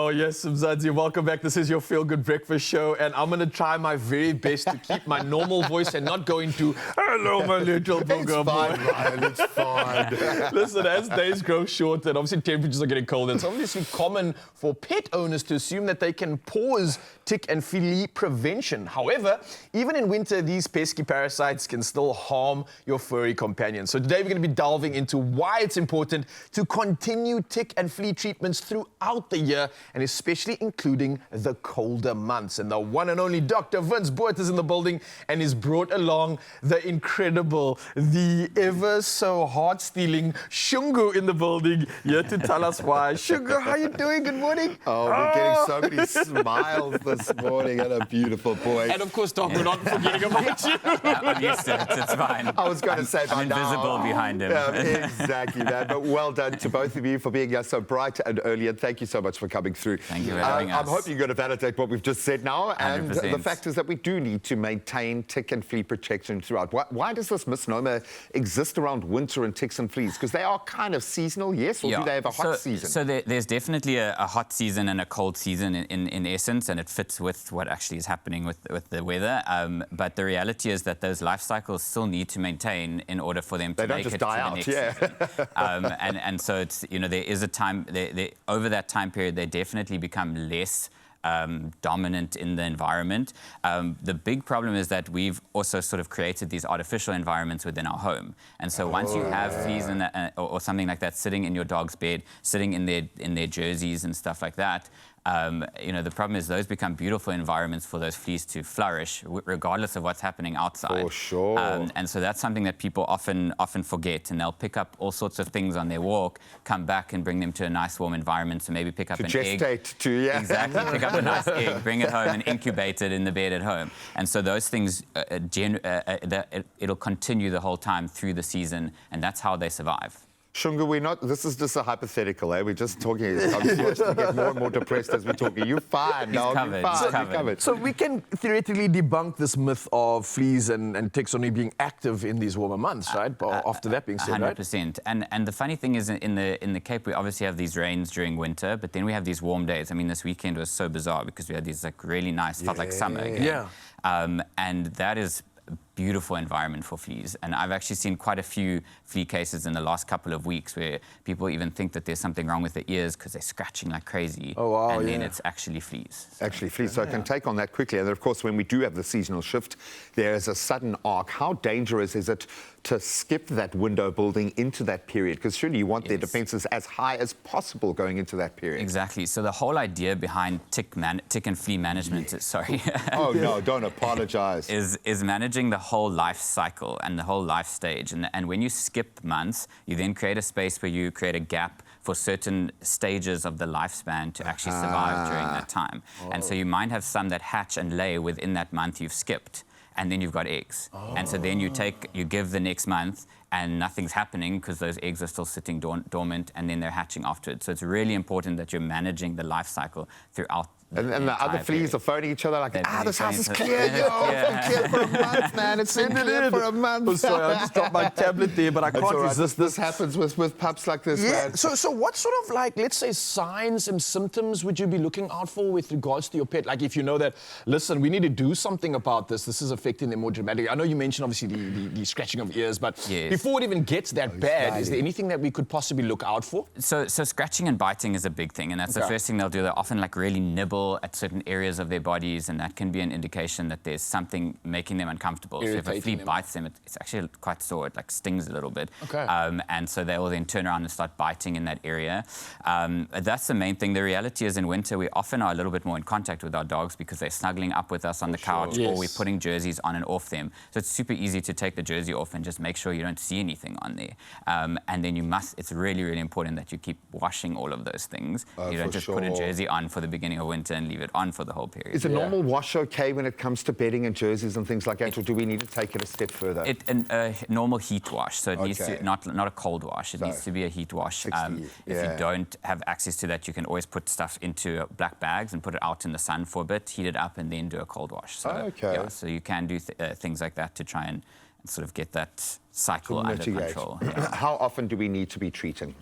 Oh, yes, Mzansi, welcome back. This is your Feel Good Breakfast show, and I'm going to try my very best to keep my normal voice and not go into, hello, my little booger boy. It's fine, Ryan, it's fine. Listen, as days grow short and obviously temperatures are getting colder, it's obviously common for pet owners to assume that they can pause tick and flea prevention. However, even in winter, these pesky parasites can still harm your furry companion. So today we're going to be delving into why it's important to continue tick and flea treatments throughout the year, and especially including the colder months. And the one and only Dr. Vince Boert is in the building and is brought along the incredible, the ever so heart-stealing Shungu in the building here to tell us why. Shungu, how you doing? Good morning. Oh, we're getting so many smiles this morning, and a beautiful boy. And of course, Doc, we're not forgetting about you. I'm used to it. It's fine. I was going to say I'm invisible behind him. Yeah, exactly that. But well done to both of you for being here so bright and early, and thank you so much for coming through. Thank you for having us. I'm hoping you're going to validate what we've just said now. 100%. And the fact is that we do need to maintain tick and flea protection throughout. Why does this misnomer exist around winter and ticks and fleas? Because they are kind of seasonal, yes? Or do they have a hot season? So there's definitely a hot season and a cold season in essence, and it fits with what actually is happening with the weather. But the reality is that those life cycles still need to maintain in order for them to make it to the next season. And so it's, there is a time, over that time period, they definitely become less dominant in the environment. The big problem is that we've also sort of created these artificial environments within our home. And so once you have fleas in or something like that sitting in your dog's bed, sitting in their jerseys and stuff like that, the problem is those become beautiful environments for those fleas to flourish, regardless of what's happening outside. For sure. And so that's something that people often forget, and they'll pick up all sorts of things on their walk, come back and bring them to a nice warm environment. So maybe pick up an egg. Exactly. Pick up a nice egg, bring it home, and incubate it in the bed at home. And so those things, it'll continue the whole time through the season, and that's how they survive. Shungu, this is just a hypothetical, eh? We're just talking. I'm supposed to get more and more depressed as we're talking. You're fine, no, you're covered. So we can theoretically debunk this myth of fleas and ticks only being active in these warmer months, right? After that being said, 100%. Right? And the funny thing is, in the Cape, we obviously have these rains during winter, but then we have these warm days. I mean, this weekend was so bizarre because we had these really nice, felt like summer again. Yeah. And that is beautiful environment for fleas, and I've actually seen quite a few flea cases in the last couple of weeks where people even think that there's something wrong with their ears because they're scratching like crazy. Oh, wow, and then it's actually fleas. Actually fleas, so I can take on that quickly. And of course, when we do have the seasonal shift, there is a sudden arc. How dangerous is it to skip that window building into that period? Because surely you want their defenses as high as possible going into that period. Exactly. So the whole idea behind tick and flea management, Oh, no, don't apologize. is managing the whole life cycle and the whole life stage. And when you skip months, you then create a space where you create a gap for certain stages of the lifespan to actually survive during that time. And so you might have some that hatch and lay within that month you've skipped, and then you've got eggs. And so then you give the next month, and nothing's happening because those eggs are still sitting dormant, and then they're hatching afterwards. So it's really important that you're managing the life cycle throughout. And the other fleas are phoning each other like, this house is clear, It's been clear for a month, man. It's been clear for a month. Oh, sorry, I just dropped my tablet there, but I can't resist this. This happens with pups like this, man. So what sort of, let's say, signs and symptoms would you be looking out for with regards to your pet? Like if you know that, listen, we need to do something about this. This is affecting them more dramatically. I know you mentioned, obviously, the scratching of ears, but before it even gets that bad, is there anything that we could possibly look out for? So scratching and biting is a big thing, and that's the first thing they'll do. They'll often really nibble at certain areas of their bodies, and that can be an indication that there's something making them uncomfortable. So if a flea bites them, it's actually quite sore. It stings a little bit. And so they will then turn around and start biting in that area. That's the main thing. The reality is in winter, we often are a little bit more in contact with our dogs because they're snuggling up with us on the couch, or we're putting jerseys on and off them. So it's super easy to take the jersey off and just make sure you don't see anything on there. And then it's really, really important that you keep washing all of those things. You don't just put a jersey on for the beginning of winter and leave it on for the whole period. Is a normal wash okay when it comes to bedding and jerseys and things like that, or do we need to take it a step further? A normal heat wash, so it needs to not a cold wash. It needs to be a heat wash. If you don't have access to that, you can always put stuff into black bags and put it out in the sun for a bit, heat it up, and then do a cold wash. So, so you can do things like that to try and sort of get that cycle under control. How often do we need to be treating?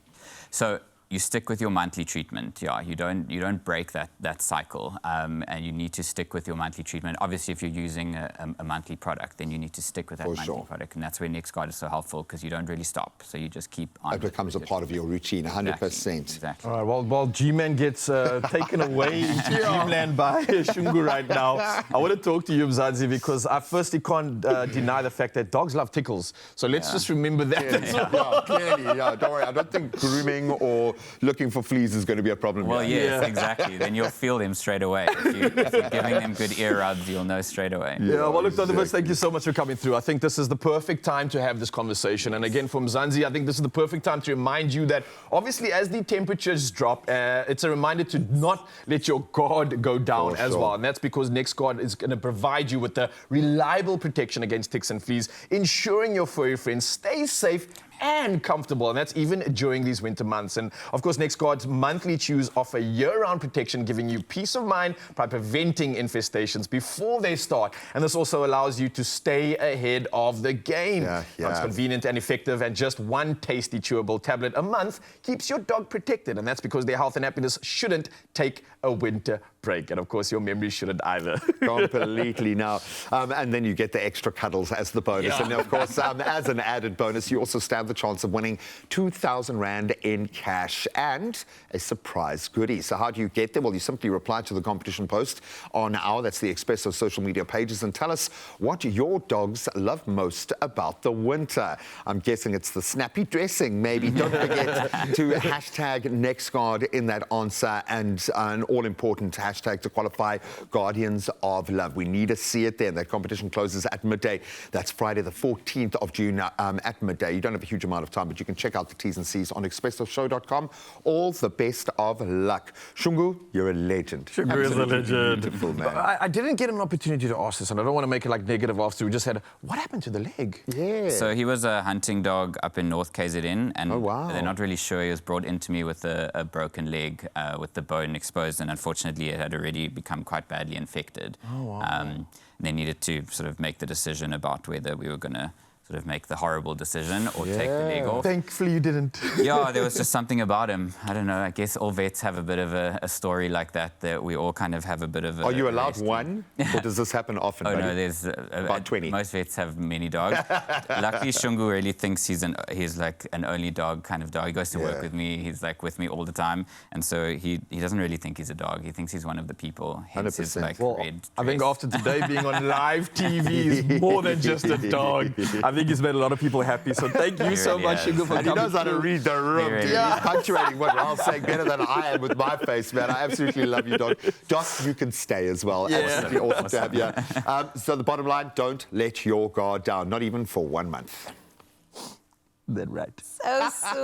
So you stick with your monthly treatment. Yeah, you don't break that cycle, and you need to stick with your monthly treatment. Obviously, if you're using a monthly product, then you need to stick with that monthly product, and that's where NEXGARD is so helpful because you don't really stop, so you just keep on. It becomes a part of your routine, 100%. Exactly. All right, while G-Man gets taken away into dreamland by Shungu right now, I want to talk to you, Mzansi, because I firstly can't deny the fact that dogs love tickles. So let's just remember that as well. Clearly, don't worry. I don't think grooming or looking for fleas is going to be a problem. Well, yes, exactly. Then you'll feel them straight away. If you're giving them good ear rubs, you'll know straight away. Yeah, well, look, Donovan, thank you so much for coming through. I think this is the perfect time to have this conversation. And again, from Mzansi, I think this is the perfect time to remind you that, obviously, as the temperatures drop, it's a reminder to not let your guard go down as well. And that's because NEXGARD is going to provide you with the reliable protection against ticks and fleas, ensuring your furry friends stay safe and comfortable, and that's even during these winter months. And of course, NEXGARD's monthly chews offer year-round protection, giving you peace of mind by preventing infestations before they start. And this also allows you to stay ahead of the game. It's convenient and effective, and just one tasty chewable tablet a month keeps your dog protected. And that's because their health and happiness shouldn't take a winter break. And of course, your memory shouldn't either. Completely now. And then you get the extra cuddles as the bonus. And of course, as an added bonus, you also stand the chance of winning 2,000 Rand in cash and a surprise goodie. So how do you get there? Well, you simply reply to the competition post on that's the Expresso social media pages, and tell us what your dogs love most about the winter. I'm guessing it's the snappy dressing, maybe. Don't forget to hashtag NEXGARD in that answer, and an all-important hashtag to qualify, Guardians of Love. We need to see it there. That competition closes at midday. That's Friday the 14th of June at midday. You don't have a huge amount of time, but you can check out the T's and C's on expressoshow.com. All the best of luck. Shungu, you're a legend. Shungu is a legend. Beautiful, man. I didn't get an opportunity to ask this, and I don't want to make it like negative after. We just had, what happened to the leg? Yeah. So he was a hunting dog up in North KZN, and they're not really sure. He was brought into me with a broken leg, with the bone exposed, and unfortunately it had already become quite badly infected. They needed to sort of make the decision about whether we were going to sort of make the horrible decision or take the leg off. Thankfully you didn't. Yeah, there was just something about him. I don't know, I guess all vets have a bit of a story like that we all kind of have a bit of a... Are you allowed one? Or does this happen often? No, there's... about 20. Most vets have many dogs. Luckily, Shungu really thinks he's like an only dog kind of dog. He goes to work with me. He's like with me all the time. And so he doesn't really think he's a dog. He thinks he's one of the people. Hence his, like, red I think after today being on live TV is more than just a dog. I think he's made a lot of people happy. So thank you so much, Shungu, for coming. And he knows how to read the room. Really He's punctuating what Raul's saying better than I am with my face, man. I absolutely love you, dog. Doc, you can stay as well. Absolutely awesome to have you. So the bottom line, don't let your guard down, not even for 1 month. That's right. So soon.